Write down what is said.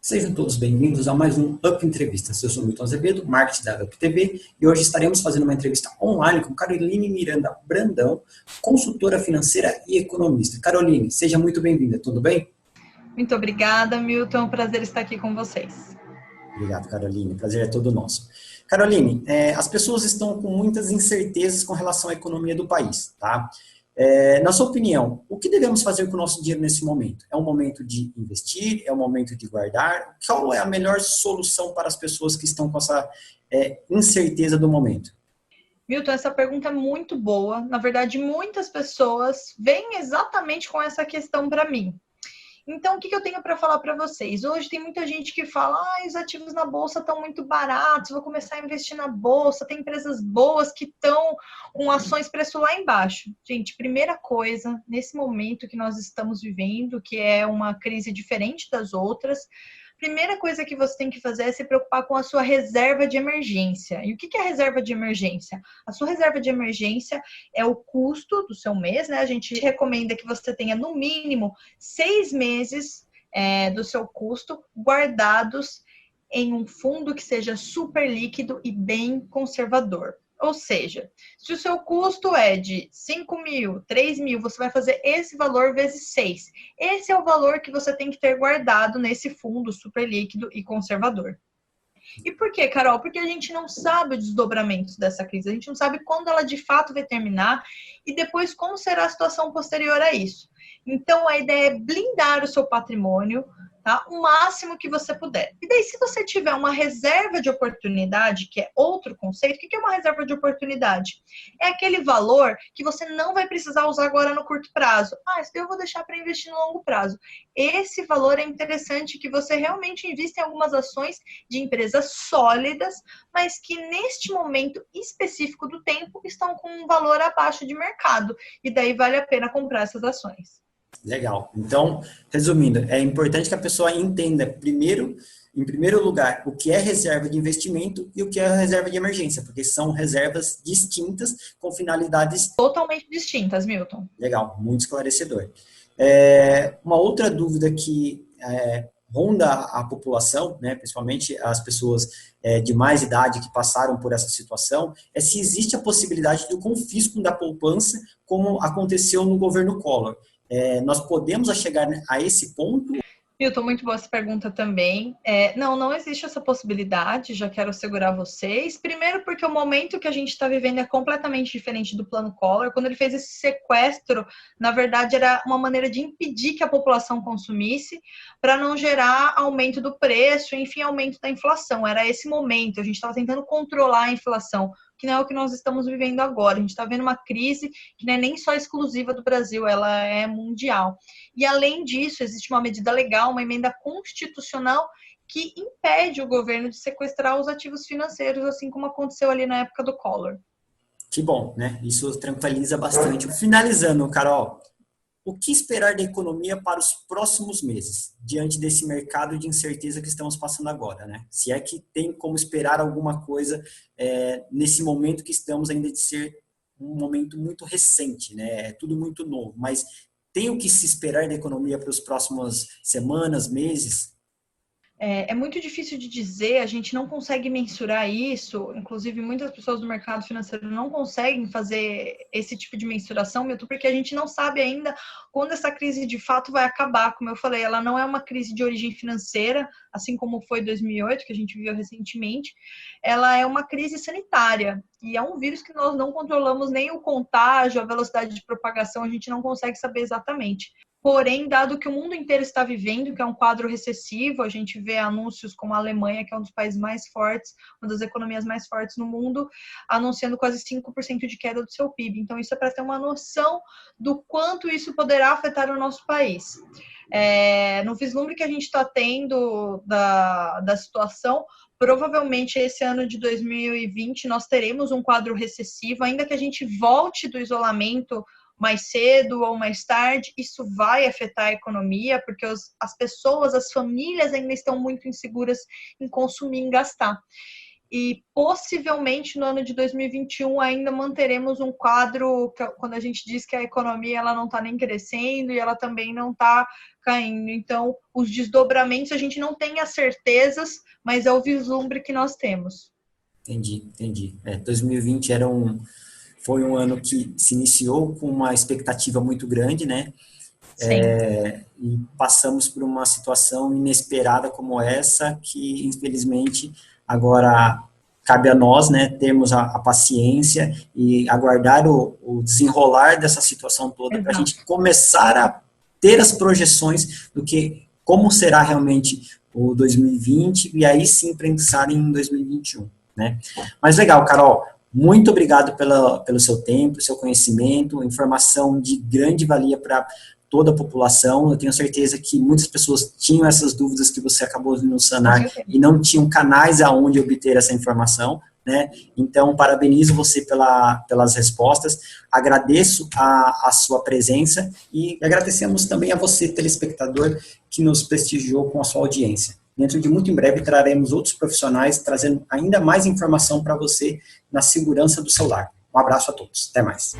Sejam todos bem-vindos a mais um Up Entrevistas. Eu sou Milton Azevedo, marketing da Up TV, e hoje estaremos fazendo uma entrevista online com Caroline Miranda Brandão, consultora financeira e economista. Caroline, seja muito bem-vinda, tudo bem? Muito obrigada, Milton. É um prazer estar aqui com vocês. Obrigado, Caroline. O prazer é todo nosso. Caroline, as pessoas estão com muitas incertezas com relação à economia do país, tá? Na sua opinião, o que devemos fazer com o nosso dinheiro nesse momento? É um momento de investir? É um momento de guardar? Qual é a melhor solução para as pessoas que estão com essa incerteza do momento? Milton, essa pergunta é muito boa. Na verdade, muitas pessoas vêm exatamente com essa questão para mim. Então, o que eu tenho para falar para vocês? Hoje tem muita gente que fala, os ativos na bolsa estão muito baratos, vou começar a investir na bolsa, tem empresas boas que estão com ações preço lá embaixo. Gente, primeira coisa, nesse momento que nós estamos vivendo, que é uma crise diferente das outras, primeira coisa que você tem que fazer é se preocupar com a sua reserva de emergência. E o que é a reserva de emergência? A sua reserva de emergência é o custo do seu mês, né? A gente recomenda que você tenha no mínimo 6 meses do seu custo guardados em um fundo que seja super líquido e bem conservador. Ou seja, se o seu custo é de 5 mil, 3 mil, você vai fazer esse valor vezes 6. Esse é o valor que você tem que ter guardado nesse fundo super líquido e conservador. E por quê, Carol? Porque a gente não sabe os desdobramentos dessa crise, a gente não sabe quando ela de fato vai terminar e depois como será a situação posterior a isso. Então, a ideia é blindar o seu patrimônio, tá? O máximo que você puder. E daí, se você tiver uma reserva de oportunidade, que é outro conceito, o que é uma reserva de oportunidade? É aquele valor que você não vai precisar usar agora no curto prazo. Isso daí eu vou deixar para investir no longo prazo. Esse valor é interessante que você realmente invista em algumas ações de empresas sólidas, mas que neste momento específico do tempo estão com um valor abaixo de mercado. E daí vale a pena comprar essas ações. Legal. Então, resumindo, é importante que a pessoa entenda em primeiro lugar, o que é reserva de investimento e o que é reserva de emergência, porque são reservas distintas com finalidades totalmente distintas, Milton. Legal, muito esclarecedor. Uma outra dúvida que ronda a população, né, principalmente as pessoas de mais idade que passaram por essa situação, é se existe a possibilidade do confisco da poupança, como aconteceu no governo Collor. Nós podemos chegar a esse ponto? Milton, muito boa essa pergunta também. Não existe essa possibilidade, já quero assegurar vocês. Primeiro porque o momento que a gente está vivendo é completamente diferente do plano Collor. Quando ele fez esse sequestro, na verdade, era uma maneira de impedir que a população consumisse para não gerar aumento do preço, enfim, aumento da inflação. Era esse momento, a gente estava tentando controlar a inflação, que não é o que nós estamos vivendo agora. A gente está vendo uma crise que não é nem só exclusiva do Brasil, ela é mundial. E, além disso, existe uma medida legal, uma emenda constitucional que impede o governo de sequestrar os ativos financeiros, assim como aconteceu ali na época do Collor. Que bom, né? Isso tranquiliza bastante. Finalizando, Carol, o que esperar da economia para os próximos meses, diante desse mercado de incerteza que estamos passando agora, né? Se é que tem como esperar alguma coisa nesse momento que estamos ainda de ser um momento muito recente, né? É tudo muito novo, mas tem o que se esperar da economia para as próximas semanas, meses? É muito difícil de dizer, a gente não consegue mensurar isso, inclusive muitas pessoas do mercado financeiro não conseguem fazer esse tipo de mensuração, Milton, porque a gente não sabe ainda quando essa crise de fato vai acabar. Como eu falei, ela não é uma crise de origem financeira, assim como foi 2008, que a gente viveu recentemente, ela é uma crise sanitária, e é um vírus que nós não controlamos nem o contágio, a velocidade de propagação, a gente não consegue saber exatamente. Porém, dado que o mundo inteiro está vivendo, que é um quadro recessivo, a gente vê anúncios como a Alemanha, que é um dos países mais fortes, uma das economias mais fortes no mundo, anunciando quase 5% de queda do seu PIB. Então, isso é para ter uma noção do quanto isso poderá afetar o nosso país. No vislumbre que a gente está tendo da situação, provavelmente esse ano de 2020 nós teremos um quadro recessivo, ainda que a gente volte do isolamento mais cedo ou mais tarde, isso vai afetar a economia, porque as pessoas, as famílias ainda estão muito inseguras em consumir, em gastar. e possivelmente no ano de 2021 ainda manteremos um quadro que, quando a gente diz que a economia ela não está nem crescendo e ela também não está caindo. Então, os desdobramentos a gente não tem as certezas, mas é o vislumbre que nós temos. Entendi. 2020 foi um ano que se iniciou com uma expectativa muito grande, né? E passamos por uma situação inesperada como essa, que infelizmente agora cabe a nós, né, termos a paciência e aguardar o desenrolar dessa situação toda para a gente começar a ter as projeções do que como será realmente o 2020 e aí sim pensar em 2021, né? Mas legal, Carol, muito obrigado pelo seu tempo, seu conhecimento, informação de grande valia para toda a população. Eu tenho certeza que muitas pessoas tinham essas dúvidas que você acabou de nos sanar e não tinham canais aonde obter essa informação, né? Então, parabenizo você pelas respostas, agradeço a sua presença e agradecemos também a você, telespectador, que nos prestigiou com a sua audiência. Dentro de muito em breve traremos outros profissionais trazendo ainda mais informação para você na segurança do seu lar. Um abraço a todos. Até mais.